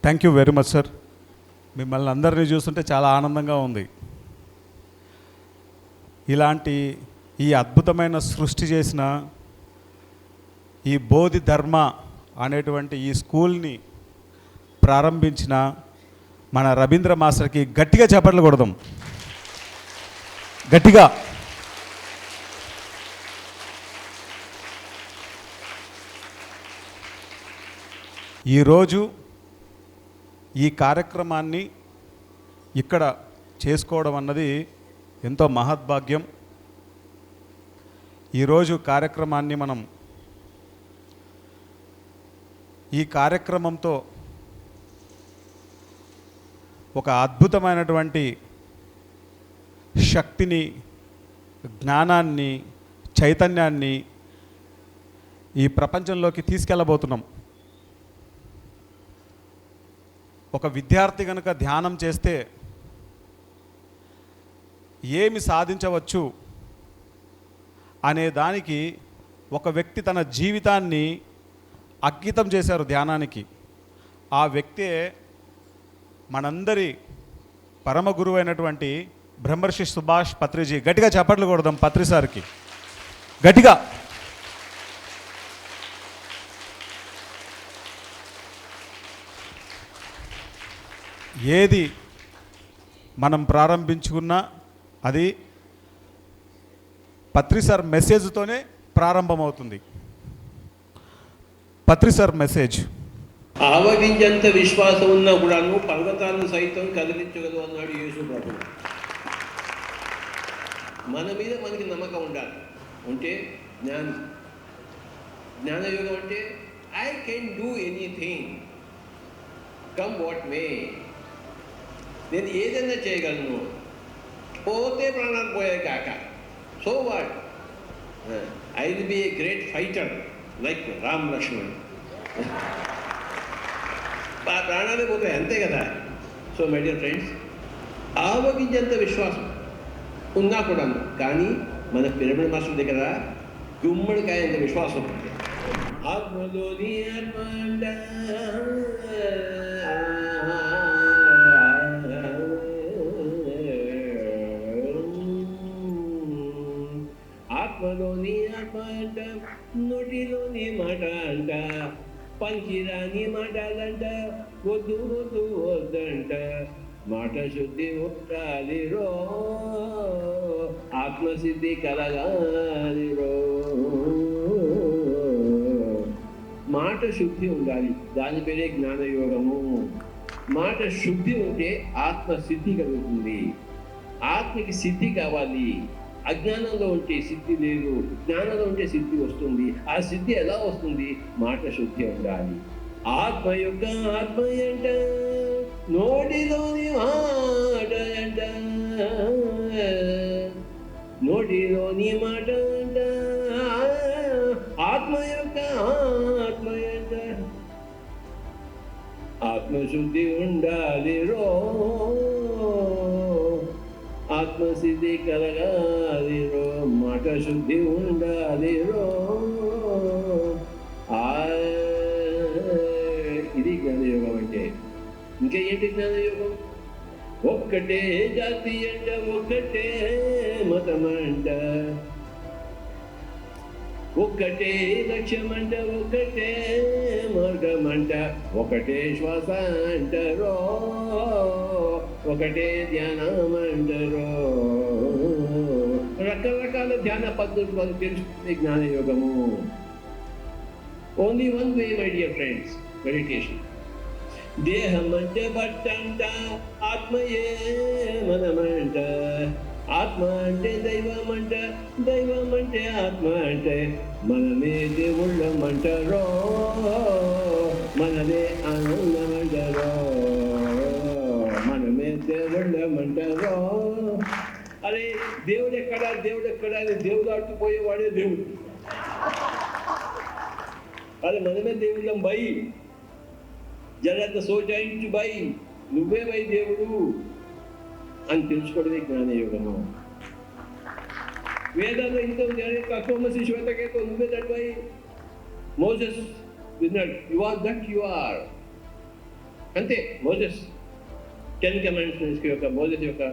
Thank you very much sir. మిమ్మల్ని అందరినీ చూస్తుంటే చాలా ఆనందంగా ఉంది. ఇలాంటి ఈ అద్భుతమైన సృష్టి చేసిన ఈ బోధి ధర్మ అనేటువంటి ఈ స్కూల్ని ప్రారంభించిన మన రవీంద్ర మాస్టర్కి గట్టిగా చప్పట్లు కొడదాం. గట్టిగా. ఈరోజు ఈ కార్యక్రమాన్ని ఇక్కడ చేసుకోవడం అన్నది ఎంతో మహద్భాగ్యం. ఈరోజు కార్యక్రమాన్ని మనం ఈ కార్యక్రమంతో ఒక అద్భుతమైనటువంటి శక్తిని, జ్ఞానాన్ని, చైతన్యాన్ని ఈ ప్రపంచంలోకి తీసుకెళ్ళబోతున్నాం. ఒక విద్యార్థి కనుక ధ్యానం చేస్తే ఏమి సాధించవచ్చు అనే దానికి ఒక వ్యక్తి తన జీవితాన్ని అంకితం చేశారు ధ్యానానికి. ఆ వ్యక్తే మనందరి పరమ గురువు అయినటువంటి బ్రహ్మర్షి సుభాష్ పత్రిజీ. గట్టిగా చప్పట్లు కొడదాం పత్రి సార్కి గట్టిగా. ఏది మనం ప్రారంభించుకున్నా అది పత్రి సార్ మెసేజ్తోనే ప్రారంభమవుతుంది. పత్రి సార్ మెసేజ్. ఆవగింజంత విశ్వాసం ఉన్నా కూడాను పర్వతాలను సైతం కదిలించగలవు అన్నాడు యేసు ప్రభు. మన మీద మనకి నమ్మకం ఉండాలి. అంటే జ్ఞానయోగం అంటే I can do anything come what may. నేను ఏదైనా చేయగలను, పోతే ప్రాణాలు పోయే కాక. So what, I will be a great fighter like Ram Lakshman. ప్రాణాలే పోతాయి అంతే కదా. సో మై డియర్ ఫ్రెండ్స్, ఆవగించేంత విశ్వాసం ఉన్నా కూడా కానీ మన పిరమిడ్ మాస్టర్ దగ్గర గుమ్మడికాయ అంత విశ్వాసం ఉంది. ఆత్మలోని ఆత్మలోని ఆత్మ అంట, నోటిలోని మాట అంట, పంచిరాని మాటలంట, వద్దు వద్దు వద్దంట, మాట శుద్ధి ఉండాలిరో, ఆత్మసిద్ధి కలగాలిరో. మాట శుద్ధి ఉండాలి, దాని పేరే జ్ఞానయోగము. మాట శుద్ధి ఉంటే ఆత్మసిద్ధి కలుగుతుంది. ఆత్మకి సిద్ధి కావాలి. అజ్ఞానంలో ఉంటే సిద్ధి లేదు, జ్ఞానంలో ఉంటే సిద్ధి వస్తుంది. ఆ సిద్ధి ఎలా వస్తుంది? మాట శుద్ధి ఉండాలి. ఆత్మ యొక్క ఆత్మ అంట, నోటిలోని మాట అంట, నోటిలోని మాట అంట, ఆత్మ యొక్క ఆత్మ అంట. ఆత్మశుద్ధి ఉండాలి రో, ఆత్మసిద్ధి కలగాలిరో, మాట శుద్ధి ఉండాలిరో. ఇది జ్ఞానయోగం అంటే. ఇంకా ఏంటి జ్ఞానయోగం? ఒక్కటే జాతి అంట, ఒక్కటే మతం అంట, ఒక్కటే లక్ష్యం అంట, ఒక్కటే మార్గం అంట, ఒకటే శ్వాస అంటారో, ఒకటే ధ్యానం అంటారో. రకరకాల ధ్యాన పద్ధతులు వాళ్ళు తెలుసుకునే జ్ఞానయోగము. Only one way my dear friends, meditation. దేహం అంటే బట్టంట, ఆత్మయే మనమంట, ఆత్మ అంటే దైవం అంట, దైవం అంటే ఆత్మ అంటే, మనమే దేవుళ్ళమంటారో, మనదే ఆనందమంటారో, మనమే దేవుళ్ళమంటారో. అరే దేవుడు ఎక్కడా, దేవుడు ఎక్కడా అని దేవుడు ఆడుకుపోయేవాడే దేవుడు. అరే మనమే దేవుళ్ళం బై, జరంత సోచాయించు బై, నువ్వే బై దేవుడు అని తెలుసుకోవడమే జ్ఞానయోగము. వేదాలు ఇంత కష్టమసి శ్వేతకేతో నువ్వే దట్ బై. మోసెస్ విన్నాడు, you are that you are. అంతే. మోసెస్ 10 కమాండ్మెంట్స్ యొక్క మోసెస్ యొక్క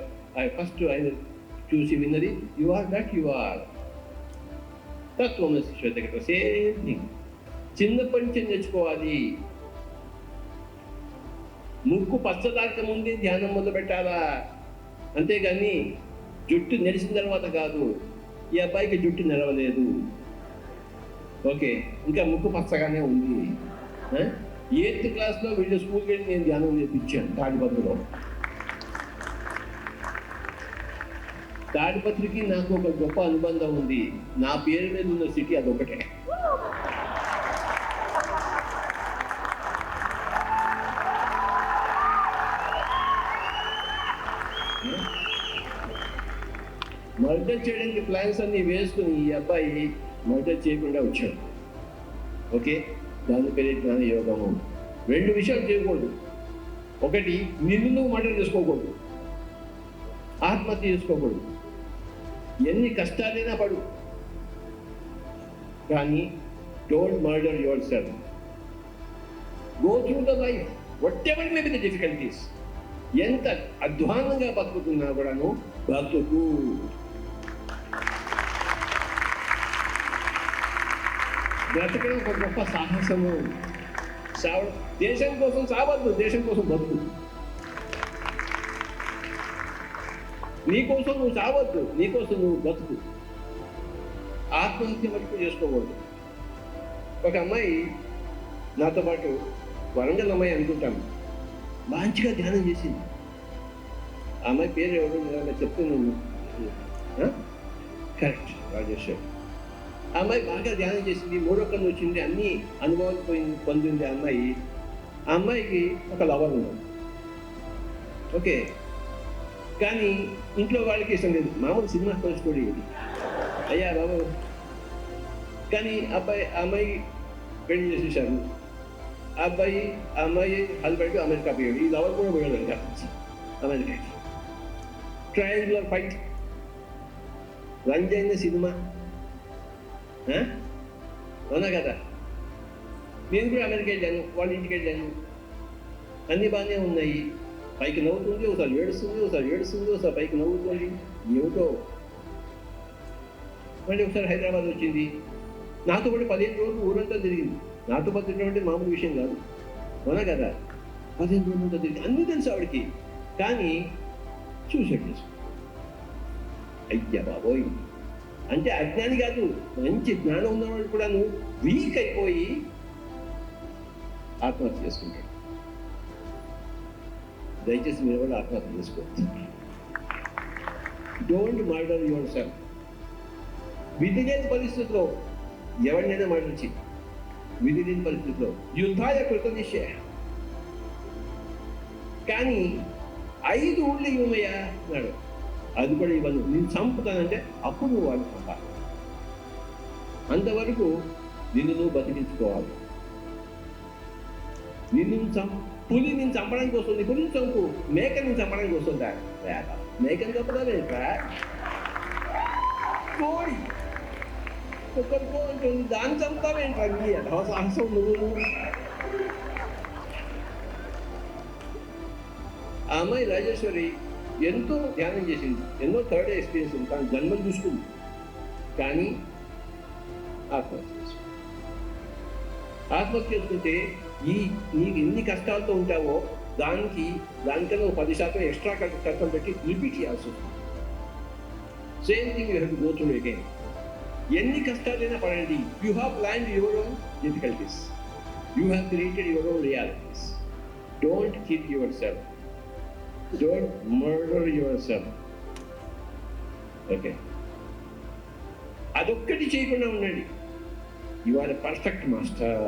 ఫస్ట్ ఆయన చూసి విన్నది, యు ఆర్ దట్ యు ఆర్. తత్వమసి శ్వేత సేమ్ థింగ్. చిన్నప్పటి నుంచి నేర్చుకోవాలి. ముక్కు పచ్చదాక ముందే ధ్యానం మొదలు పెట్టాలా, అంతేగాని జుట్టు నెరిసిన తర్వాత కాదు. ఈ అబ్బాయికి జుట్టు నెరవలేదు, ఓకే, ఇంకా ముక్కు పచ్చగానే ఉంది. 8th క్లాస్లో వీళ్ళు స్కూల్కి వెళ్ళి నేను ధ్యానం నేర్పించాను తాడిపత్రిలో. తాడిపత్రికి నాకు ఒక గొప్ప అనుబంధం ఉంది. నా పేరు మీద ఉన్న సిటీ అదొకటే. మర్డర్ చేయడానికి ప్లాన్స్ అన్ని వేసుకుని ఈ అబ్బాయి మర్డర్ చేయకుండా వచ్చాడు. ఓకే, దాని పేరే జ్ఞాన యోగము. 2 విషయాలు చేయకూడదు. ఒకటి, నిన్ను నువ్వు మర్డర్ చేసుకోకూడదు, ఆత్మహత్య చేసుకోకూడదు. ఎన్ని కష్టాలైనా పడు, కానీ don't murder your self. Go through the life what ever may be the difficulties. ఎంత అధ్వానంగా బతుకుతున్నా కూడాను బతుకు. బ్రతకడం ఒక గొప్ప సాహసము. దేశం కోసం సావద్దు, దేశం కోసం బతుకు. నీకోసం నువ్వు సావద్దు, నీకోసం నువ్వు బతుకు. ఆత్మహత్య మటుకు చేసుకోకూడదు. ఒక అమ్మాయి నాతో పాటు, వరంగల్ అమ్మాయి అనుకుంటాను, మంచిగా ధ్యానం చేసింది. ఆ అమ్మాయి పేరు ఎవరు చెప్తున్నాను, కరెక్ట్, రాజేశ్వరి. ఆ అమ్మాయి బాగా ధ్యానం చేసింది, 3వ కన్ను వచ్చింది, అన్ని అనుభవాలు పొందింది ఆ అమ్మాయి. ఆ అమ్మాయికి ఒక లవర్ ఉన్నాడు, ఓకే, కానీ ఇంట్లో వాళ్ళకి ఇష్టం లేదు. మామూలు సినిమా స్టోరీ ఇది, అయ్యా బాబు. కానీ అమ్మాయి పెళ్లి చేసేసారు. ఆ అమ్మాయి హస్బెండ్కి అమెరికా పోయాడు. ఈ లవర్ కూడా పోయాడు అమెరికాకి. ట్రయాంగులర్ ఫైట్, రంజైన సినిమా, అవునా కదా. నేను కూడా అమెరికా వెళ్ళాను, వాళ్ళ ఇంటికి వెళ్ళాను, అన్నీ బాగానే ఉన్నాయి. పైకి నవ్వుతుంది, ఒకసారి ఏడుస్తుంది, ఒకసారి పైకి నవ్వుతుంది, ఏమిటో. మళ్ళీ ఒకసారి హైదరాబాద్ వచ్చింది. నాతో పాటు 15 రోజులు ఊరంతా తిరిగింది. నాతో పాటు తిరిగినటువంటి మామూలు విషయం కాదు, అవునా కదా. 15 రోజులంతా తిరిగింది, అన్నీ తెలుసు ఆవిడకి. కానీ సూసైడ్ చేసుకుంది. అయ్యా బాబోయ్, అంటే అజ్ఞాని కాదు, మంచి జ్ఞానం ఉన్నవాడు కూడాను వీక్ అయిపోయి ఆత్మహత్య చేసుకుంటాడు. దయచేసి మీరు కూడా ఆత్మహత్య చేసుకోవచ్చు. Don't murder your self. విధి లేని పరిస్థితిలో ఎవరినైనా మర్డర్ చేయి. విధి లేని పరిస్థితిలో యుద్ధాయ కృతనిశ్చయ. కానీ 5 ఊళ్ళు ఇవ్వమయ్యా అన్నాడు, అది కూడా ఇవ్వను, నేను చంపుతానంటే అప్పుడు నువ్వు వాడిని చంపాలి. అంతవరకు నిన్ను నువ్వు బతికించుకోవాలి. పులిని చంపడానికి వస్తుంది, పులిని చంపు. మేకని చంపడానికి వస్తుందా? మేకని చంపడాలేట్రా, కోడి ఒక్కరికో అంటుంది, దాన్ని చంపుతావేంట్రా? నీ సాహసం నువ్వు. ఆ అమ్మాయి రాజేశ్వరి ఎంతో ధ్యానం చేసింది, ఎన్నో థర్డ్ ఎక్స్పీరియన్స్ ఉంది, కానీ జన్మను చూసుకుంది. కానీ ఆత్మహత్య చేసుకుంది. ఆత్మహత్య చేసుకుంటే నీకు ఎన్ని కష్టాలతో ఉంటావో దానికన్నా 10% ఎక్స్ట్రా కష్టం పెట్టి రిపీట్ చేయాల్సి ఉంటుంది. Same thing you have to go through again. ఎన్ని కష్టాలైనా పడండి, you have planned your own difficulties, you have created your own realities. Don't kill yourself, don't murder yourself. Okay, అదొక్కటి చేయకుండా ఉండండి. You are a perfect master.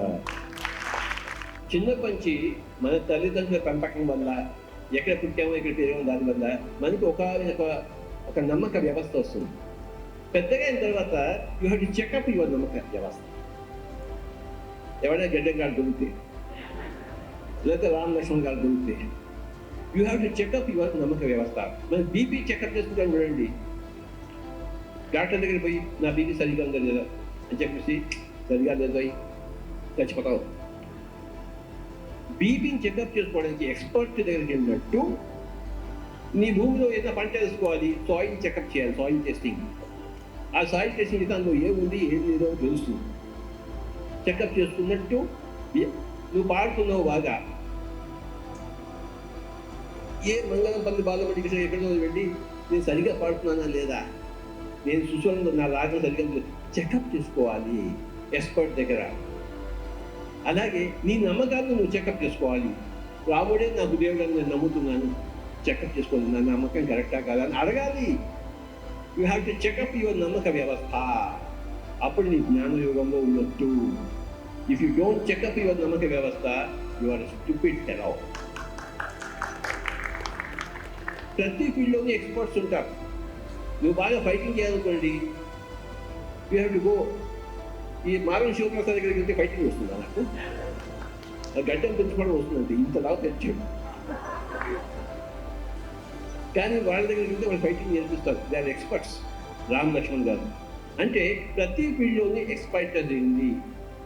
చిన్నప్పటి నుంచి మన తల్లిదండ్రుల పెంపకం వల్ల, ఎక్కడ పుట్టామో ఎక్కడ పెరిగామో దాని వల్ల మనకి ఒక నమ్మక వ్యవస్థ వస్తుంది. పెద్దగా అయిన తర్వాత you have to checkup your నమ్మక వ్యవస్థ. ఎవరైనా గడ్డం గారు దొరికితే, లేకపోతే రామ్ లక్ష్మణ్ గారు దొరికితే, you have to checkup your నమ్మక వ్యవస్థ. మనం బీపీ చెకప్ చేసుకుంటాం చూడండి. డాక్టర్ దగ్గరికి పోయి నా బీపీ సరిగా ఉందా లేదా అని చెప్పేసి, సరిగా లేదు చచ్చిపోతావు. బీపీని చెకప్ చేసుకోవడానికి ఎక్స్పర్ట్ దగ్గరికి వెళ్ళినట్టు నీ భూమిలో ఏదైనా పంట వేసుకోవాలి, సాయిల్ చెకప్ చేయాలి, సాయిల్ టెస్టింగ్. ఆ సాయిల్ టెస్టింగ్ దానిలో ఏముంది ఏం లేదో తెలుస్తుంది. చెకప్ చేసుకున్నట్టు నువ్వు పాడుతున్నావు బాగా, ఏ మంగళంపల్లి బాలబడికి ఎక్కడో వెళ్ళి నేను సరిగ్గా పాడుతున్నానా లేదా, నేను సుస్వరంలో నా రాగం సరిగ్గా చెకప్ చేసుకోవాలి ఎక్స్పర్ట్ దగ్గర. అలాగే నీ నమ్మకాలను నువ్వు చెకప్ చేసుకోవాలి. రాముడే నాకు దేవుడు అని నేను నమ్ముతున్నాను, చెకప్ చేసుకోవాలి, నా నమ్మకం కరెక్టా కాదా అని అడగాలి. You have to checkup your నమ్మక వ్యవస్థ. అప్పుడు నీ జ్ఞానయోగంలో ఉన్నట్టు. If you don't checkup your నమ్మక వ్యవస్థ, యు ఆర్ స్టూపిడ్ ఫెలో. ప్రతి ఫీల్డ్లోనే ఎక్స్పర్ట్స్ ఉంటారు. నువ్వు బాగా ఫైటింగ్ చేయాలనుకోండి, యూ హ్యావ్ టు గో. ఈ మారం శివప్రసాద్ దగ్గరికి వెళ్తే ఫైటింగ్ వస్తుందా నాకు? గడ్డం పెంచుకోవడం వస్తుందంటే ఇంతలా తెచ్చాడు. కానీ వాళ్ళ దగ్గరికి వెళ్తే వాళ్ళు ఫైటింగ్ నేర్పిస్తారు. They are experts. Ram Lakshman గారు అంటే ప్రతి ఫీల్డ్లోనే ఎక్స్పర్ట్ ఉంది.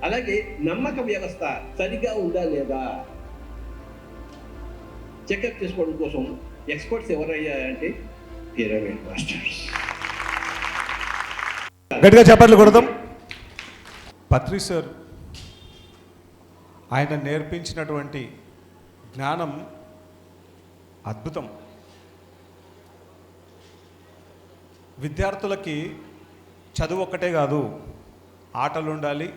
అలాగే నమ్మక వ్యవస్థ సరిగా ఉందా లేదా చెకప్ చేసుకోవడం కోసం ఎక్స్పర్ట్స్ ఎవరయ్యారంటే పిరమిడ్ మాస్టర్స్. గట్టిగా చెప్పట్లు కొడదాం. పత్రి సార్ ఆయన నేర్పించినటువంటి జ్ఞానం అద్భుతం. విద్యార్థులకి చదువు ఒక్కటే కాదు, ఆటలు ఉండాలి,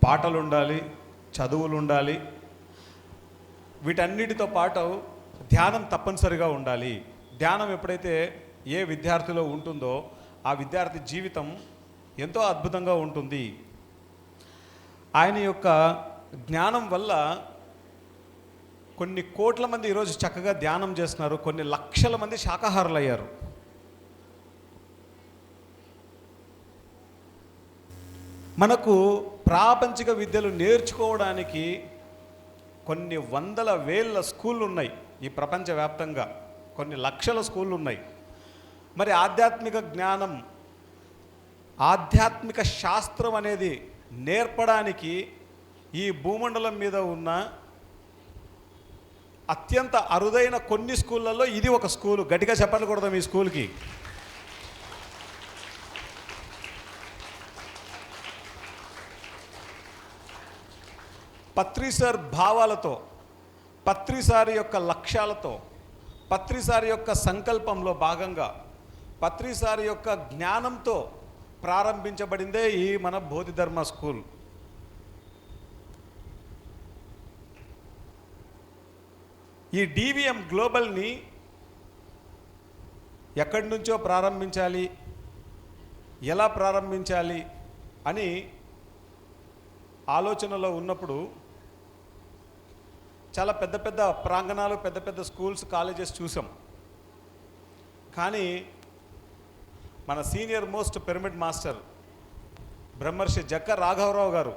పాటలు ఉండాలి, చదువులు ఉండాలి. వీటన్నిటితో పాటు ధ్యానం తప్పనిసరిగా ఉండాలి. ధ్యానం ఎప్పుడైతే ఏ విద్యార్థిలో ఉంటుందో ఆ విద్యార్థి జీవితం ఎంతో అద్భుతంగా ఉంటుంది. ఆయన యొక్క జ్ఞానం వల్ల కొన్ని కోట్ల మంది ఈరోజు చక్కగా ధ్యానం చేస్తున్నారు, కొన్ని లక్షల మంది శాకాహారులు అయ్యారు. మనకు ప్రాపంచిక విద్యలు నేర్చుకోవడానికి కొన్ని వందల వేల స్కూళ్ళు ఉన్నాయి ఈ ప్రపంచవ్యాప్తంగా, కొన్ని లక్షల స్కూళ్ళు ఉన్నాయి. మరి ఆధ్యాత్మిక జ్ఞానం, ఆధ్యాత్మిక శాస్త్రం అనేది నేర్పడానికి ఈ భూమండలం మీద ఉన్న అత్యంత అరుదైన కొన్ని స్కూళ్ళల్లో ఇది ఒక స్కూలు. గట్టిగా చెప్పకూడదు ఈ స్కూల్కి. పత్రి సార్ భావాలతో, పత్రి సార్ యొక్క లక్ష్యాలతో, పత్రి సార్ యొక్క సంకల్పంలో భాగంగా, పత్రి సార్ యొక్క జ్ఞానంతో ప్రారంభించబడిందే ఈ మన బోధిధర్మ స్కూల్. ఈ డివిఎం గ్లోబల్ని ఎక్కడి నుంచో ప్రారంభించాలి, ఎలా ప్రారంభించాలి అని ఆలోచనలో ఉన్నప్పుడు చాలా పెద్ద పెద్ద ప్రాంగణాలు, పెద్ద పెద్ద స్కూల్స్, కాలేజెస్ చూసాం. కానీ మన సీనియర్ మోస్ట్ పిరమిడ్ మాస్టర్ బ్రహ్మర్షి జక్క రాఘవరావు గారు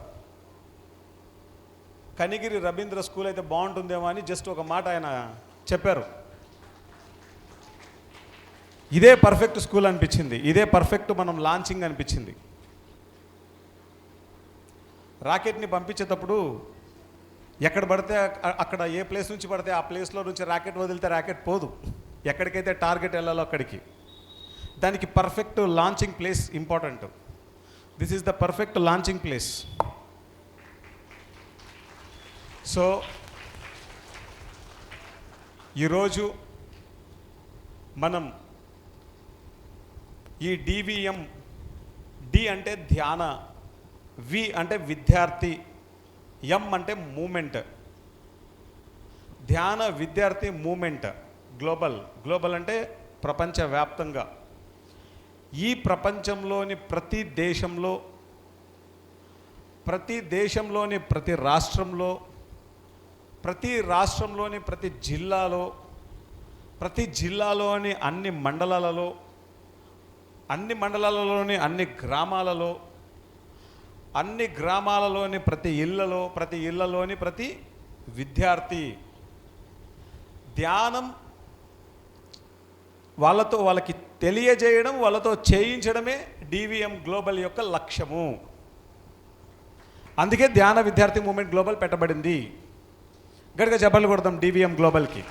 కనిగిరి రవీంద్ర స్కూల్ అయితే బాగుంటుందేమో అని జస్ట్ ఒక మాట ఆయన చెప్పారు. ఇదే పర్ఫెక్ట్ స్కూల్ అనిపించింది, ఇదే పర్ఫెక్ట్ మనం లాంచింగ్ అనిపించింది. రాకెట్ని పంపించేటప్పుడు ఎక్కడ పడితే అక్కడ, ఏ ప్లేస్ నుంచి పడితే ఆ ప్లేస్లో నుంచి రాకెట్ వదిలితే రాకెట్ పోదు, ఎక్కడికైతే టార్గెట్ వెళ్ళాలో అక్కడికి. దానికి perfect launching place important. This is the perfect launching place. So ఈరోజు మనం ఈ డివిఎం, డి అంటే ధ్యాన, వి అంటే విద్యార్థి, ఎం అంటే మూమెంట్. ధ్యాన విద్యార్థి మూమెంట్ గ్లోబల్. గ్లోబల్ అంటే ప్రపంచవ్యాప్తంగా. ఈ ప్రపంచంలోని ప్రతి దేశంలో, ప్రతి దేశంలోని ప్రతి రాష్ట్రంలో, ప్రతి రాష్ట్రంలోని ప్రతి జిల్లాలో, ప్రతి జిల్లాలోని అన్ని మండలాలలో, అన్ని మండలాలలోని అన్ని గ్రామాలలో, అన్ని గ్రామాలలోని ప్రతి ఇళ్లలో, ప్రతి ఇళ్లలోని ప్రతి విద్యార్థి ధ్యానం వాళ్ళకి తెలియజేయడం, వాళ్ళతో చేయించడమే డివిఎం గ్లోబల్ యొక్క లక్ష్యము. అందుకే ధ్యాన విద్యార్థి మూమెంట్ గ్లోబల్ పెట్టబడింది. గట్టిగా చెప్పలు కొడదాం డివిఎం గ్లోబల్కి.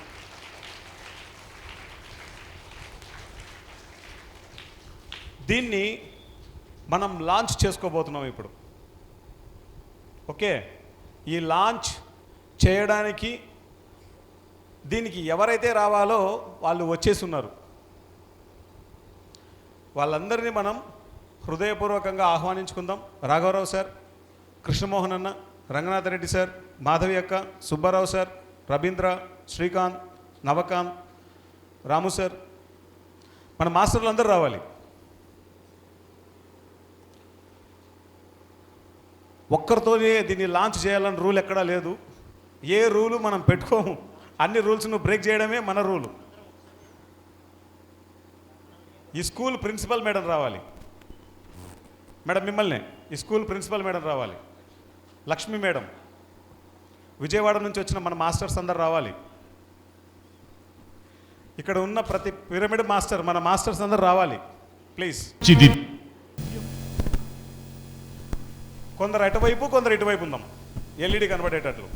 దీన్ని మనం లాంచ్ చేసుకోబోతున్నాం ఇప్పుడు. ఓకే, ఈ లాంచ్ చేయడానికి దీనికి ఎవరైతే రావాలో వాళ్ళు వచ్చేసి ఉన్నారు. వాళ్ళందరినీ మనం హృదయపూర్వకంగా ఆహ్వానించుకుందాం. రాఘవరావు సార్, కృష్ణమోహన్ అన్న, రంగనాథ్ రెడ్డి సార్, మాధవి అక్క, సుబ్బారావు సార్, రవీంద్ర, శ్రీకాంత్, నవకాంత్, రాము సార్, మన మాస్టర్లు అందరూ రావాలి. ఒక్కరితోనే దీన్ని లాంచ్ చేయాలని రూల్ ఎక్కడా లేదు. ఏ రూలు మనం పెట్టుకోము. అన్ని రూల్స్ను బ్రేక్ చేయడమే మన రూలు. ఈ స్కూల్ ప్రిన్సిపల్ మేడం రావాలి. మేడం మిమ్మల్ని ఈ స్కూల్ ప్రిన్సిపల్ మేడం రావాలి. లక్ష్మి మేడం, విజయవాడ నుంచి వచ్చిన మన మాస్టర్స్ అందరు రావాలి. ఇక్కడ ఉన్న ప్రతి పిరమిడ్ మాస్టర్, మన మాస్టర్స్ అందరు రావాలి ప్లీజ్. కొందరు అటువైపు, కొందరు ఇటువైపు ఉందాం, ఎల్ఈడి కనబడేటట్లు.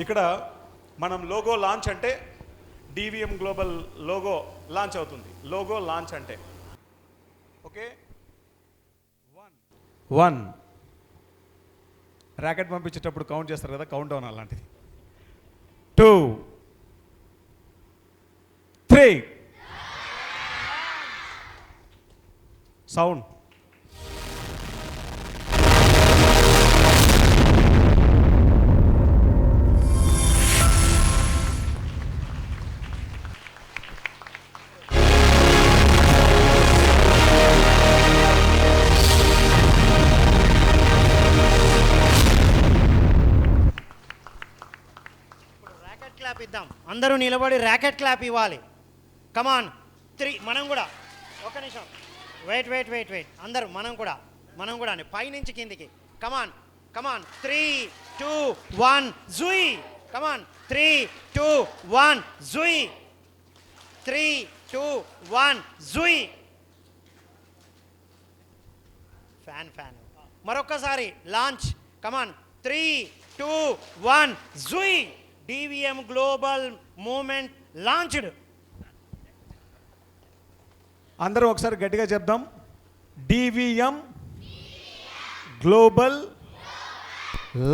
ఇక్కడ మనం లోగో లాంచ్ అంటే డివిఎం గ్లోబల్ లోగో లాంచ్ అవుతుంది. లోగో లాంచ్ అంటే ఓకే, 1 ర్యాకెట్ పంపించేటప్పుడు కౌంట్ చేస్తారు కదా, కౌంట్ డౌన్ అలాంటిది. 2 3 సౌండ్. ఇద్దాం, అందరూ నిలబడి ర్యాకెట్ క్లాప్ ఇవ్వాలి. కమాన్ 3, మనం కూడా ఒక నిమిషం వెయిట్ అందరూ మనం కూడా పైనుంచి కిందికి. కమాన్ 3 2 1 జుయ్. కమాన్ 3 2 1 జుయ్. 3 2 1 జుయ్. ఫ్యాన్ మరొక్కసారి లాంచ్. కమాన్ 3 2 1 జుయ్. DVM global movement launched. అందరూ ఒకసారి గట్టిగా చెప్దాం. DVM global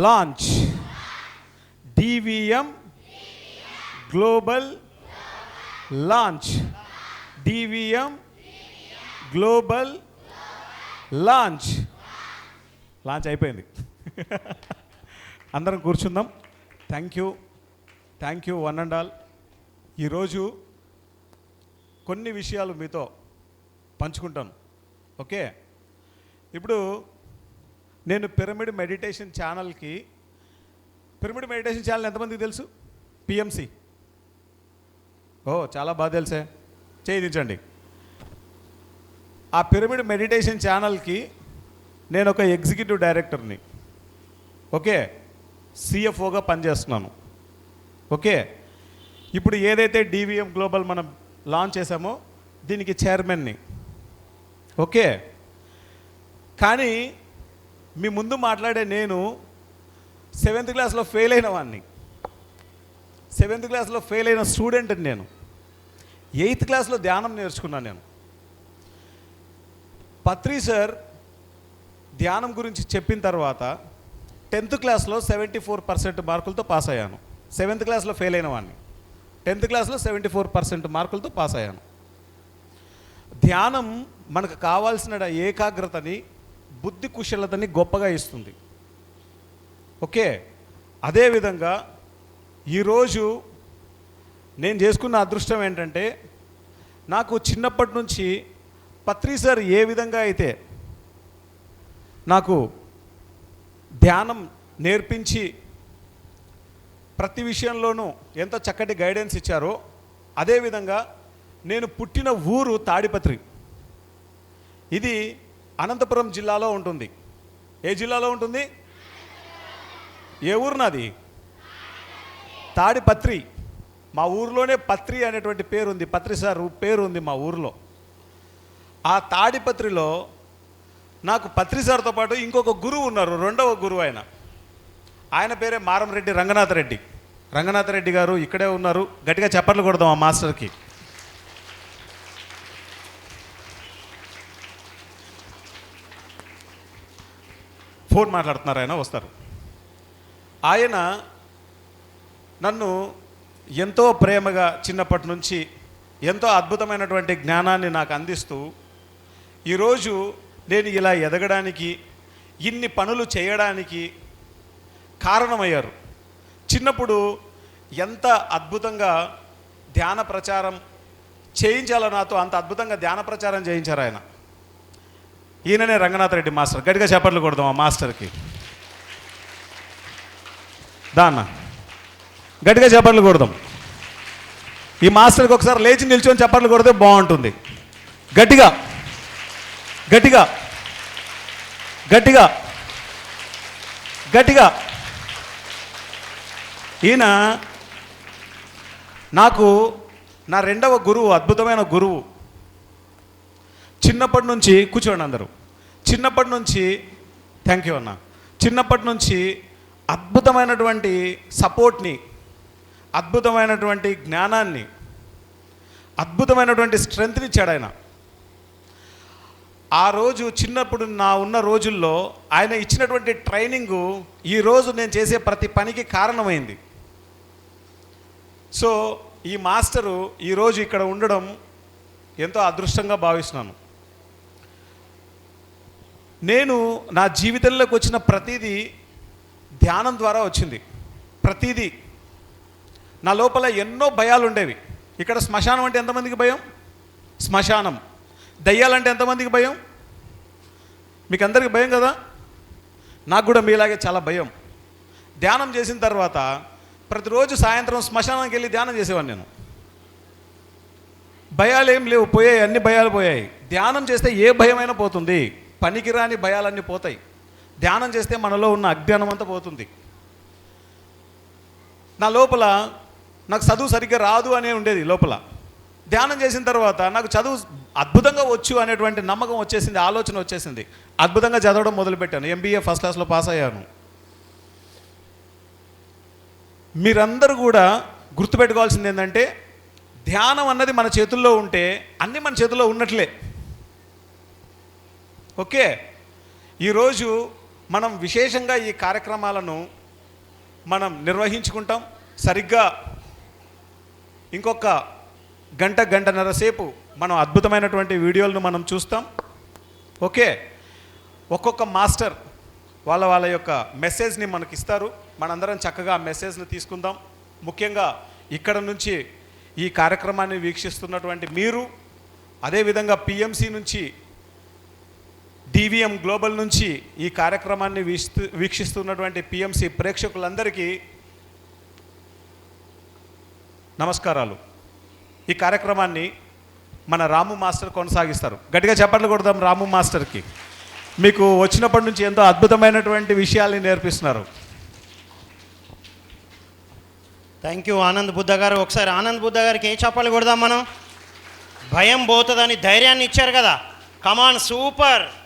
launch. DVM global launch. DVM global launch. Launch అయిపోయింది. అందరం కూర్చుందాం. Thank you one and all. ఈరోజు కొన్ని విషయాలు మీతో పంచుకుంటాను. ఓకే, ఇప్పుడు నేను పిరమిడ్ మెడిటేషన్ ఛానల్కి, పిరమిడ్ మెడిటేషన్ ఛానల్ ఎంతమందికి తెలుసు? పిఎంసి. ఓ చాలా బాగా తెలుసే, చేయించండి. ఆ పిరమిడ్ మెడిటేషన్ ఛానల్కి నేను ఒక ఎగ్జిక్యూటివ్ డైరెక్టర్ని. ఓకే, సిఎఫ్ఓగా పనిచేస్తున్నాను. ఓకే, ఇప్పుడు ఏదైతే డివిఎం గ్లోబల్ మనం లాంచ్ చేసామో దీనికి చైర్మన్ని. ఓకే, కానీ మీ ముందు మాట్లాడే నేను 7th క్లాస్లో ఫెయిల్ అయిన వాడిని. 7th క్లాస్లో ఫెయిల్ అయిన స్టూడెంట్ని నేను. 8th క్లాస్లో ధ్యానం నేర్చుకున్నాను నేను. పత్రి సార్ ధ్యానం గురించి చెప్పిన తర్వాత 10th క్లాస్లో 74% మార్కులతో పాస్ అయ్యాను. 7th క్లాస్లో ఫెయిల్ అయిన వాడిని. 10th క్లాస్లో 74% మార్కులతో పాస్ అయ్యాను. ధ్యానం మనకు కావాల్సిన ఏకాగ్రతని, బుద్ధి కుశలతని గొప్పగా ఇస్తుంది. ఓకే, అదేవిధంగా ఈరోజు నేను చేసుకున్న అదృష్టం ఏంటంటే, నాకు చిన్నప్పటి నుంచి పత్రి సార్ ఏ విధంగా అయితే నాకు ధ్యానం నేర్పించి ప్రతి విషయంలోనూ ఎంతో చక్కటి గైడెన్స్ ఇచ్చారో, అదేవిధంగా నేను పుట్టిన ఊరు తాడిపత్రి. ఇది అనంతపురం జిల్లాలో ఉంటుంది. ఏ జిల్లాలో ఉంటుంది? ఏ ఊరు నాది? తాడిపత్రి. మా ఊరిలోనే పత్రి అనేటువంటి పేరు ఉంది. పత్రి సార్ పేరు ఉంది మా ఊరిలో. ఆ తాడిపత్రిలో నాకు పత్రి సార్తో పాటు ఇంకొక గురువు ఉన్నారు, రెండవ గురువు ఆయన. ఆయన పేరే మారంరెడ్డి రంగనాథ రెడ్డి. రంగనాథ రెడ్డి గారు ఇక్కడే ఉన్నారు. గట్టిగా చప్పట్లు కొడదాం ఆ మాస్టర్కి. ఫోన్ మాట్లాడుతున్నారు, ఆయన వస్తారు. ఆయన నన్ను ఎంతో ప్రేమగా చిన్నప్పటి నుంచి ఎంతో అద్భుతమైనటువంటి జ్ఞానాన్ని నాకు అందిస్తూ ఈరోజు నేను ఇలా ఎదగడానికి, ఇన్ని పనులు చేయడానికి కారణమయ్యారు. చిన్నప్పుడు ఎంత అద్భుతంగా ధ్యాన ప్రచారం చేయించాలో నాతో, అంత అద్భుతంగా ధ్యాన ప్రచారం చేయించారు ఆయన. ఈయననే రంగనాథ రెడ్డి మాస్టర్. గట్టిగా చప్పట్లు కొడదాం ఆ మాస్టర్కి. దాన్న గట్టిగా చప్పట్లు కొడదాం. ఈ మాస్టర్కి ఒకసారి లేచి నిల్చొని చప్పట్లు కొడితే బాగుంటుంది. గట్టిగా గట్టిగా గట్టిగా గట్టిగా. ఈయన నాకు నా రెండవ గురువు, అద్భుతమైన గురువు. చిన్నప్పటి నుంచి కూర్చోండి అందరూ. చిన్నప్పటి నుంచి థ్యాంక్ యూ అన్న. చిన్నప్పటి నుంచి అద్భుతమైనటువంటి సపోర్ట్ని, అద్భుతమైనటువంటి జ్ఞానాన్ని, అద్భుతమైనటువంటి స్ట్రెంగ్త్ని ఇచ్చాడు ఆయన. ఆ రోజు చిన్నప్పుడు నా ఉన్న రోజుల్లో ఆయన ఇచ్చినటువంటి ట్రైనింగు ఈరోజు నేను చేసే ప్రతి పనికి కారణమైంది. సో ఈ మాస్టరు ఈరోజు ఇక్కడ ఉండడం ఎంతో అదృష్టంగా భావిస్తున్నాను. నేను నా జీవితంలోకి వచ్చిన ప్రతిదీ ధ్యానం ద్వారా వచ్చింది. ప్రతిదీ నా లోపల ఎన్నో భయాలు ఉండేవి. ఇక్కడ శ్మశానం అంటే ఎంతమందికి భయం? శ్మశానం. దయ్యాలంటే ఎంతమందికి భయం? మీకు అందరికీ భయం కదా. నాకు కూడా మీలాగే చాలా భయం. ధ్యానం చేసిన తర్వాత ప్రతిరోజు సాయంత్రం శ్మశానానికి వెళ్ళి ధ్యానం చేసేవాడిని నేను. భయాలు ఏం లేవు, పోయాయి, అన్ని భయాలు పోయాయి. ధ్యానం చేస్తే ఏ భయమైనా పోతుంది. పనికిరాని భయాలన్నీ పోతాయి. ధ్యానం చేస్తే మనలో ఉన్న అజ్ఞానం అంతా పోతుంది. నా లోపల నాకు చదువు సరిగ్గా రాదు అనే ఉండేది లోపల. ధ్యానం చేసిన తర్వాత నాకు చదువు అద్భుతంగా వచ్చు అనేటువంటి నమ్మకం వచ్చేసింది, ఆలోచన వచ్చేసింది. అద్భుతంగా చదవడం మొదలుపెట్టాను. ఎంబీఏ ఫస్ట్ క్లాస్లో పాస్ అయ్యాను. మీరందరూ కూడా గుర్తుపెట్టుకోవాల్సింది ఏంటంటే, ధ్యానం అన్నది మన చేతుల్లో ఉంటే అన్నీ మన చేతుల్లో ఉన్నట్లే. ఓకే, ఈరోజు మనం విశేషంగా ఈ కార్యక్రమాలను మనం నిర్వహించుకుంటాం. సరిగ్గా ఇంకొక గంటన్నర సేపు మనం అద్భుతమైనటువంటి వీడియోలను మనం చూస్తాం. ఓకే, ఒక్కొక్క మాస్టర్ వాళ్ళ యొక్క మెసేజ్ని మనకి ఇస్తారు. మనందరం చక్కగా ఆ మెసేజ్ని తీసుకుందాం. ముఖ్యంగా ఇక్కడ నుంచి ఈ కార్యక్రమాన్ని వీక్షిస్తున్నటువంటి మీరు, అదేవిధంగా పిఎంసి నుంచి, డివిఎం గ్లోబల్ నుంచి ఈ కార్యక్రమాన్ని వీక్షిస్తున్నటువంటి పిఎంసి ప్రేక్షకులందరికీ నమస్కారాలు. ఈ కార్యక్రమాన్ని మన రాము మాస్టర్ కొనసాగిస్తారు. గట్టిగా చప్పట్లు కొడదాం రాము మాస్టర్కి. మీకు వచ్చినప్పటి నుంచి ఎంతో అద్భుతమైనటువంటి విషయాల్ని నేర్పిస్తున్నారు. థ్యాంక్ యూ ఆనంద్ బుద్ధ గారు. ఒకసారి ఆనంద్ బుద్ధ గారికి ఏ చప్పట్లు కొడదాం మనం. భయం పోతుందని ధైర్యాన్ని ఇచ్చారు కదా. కమాన్, సూపర్.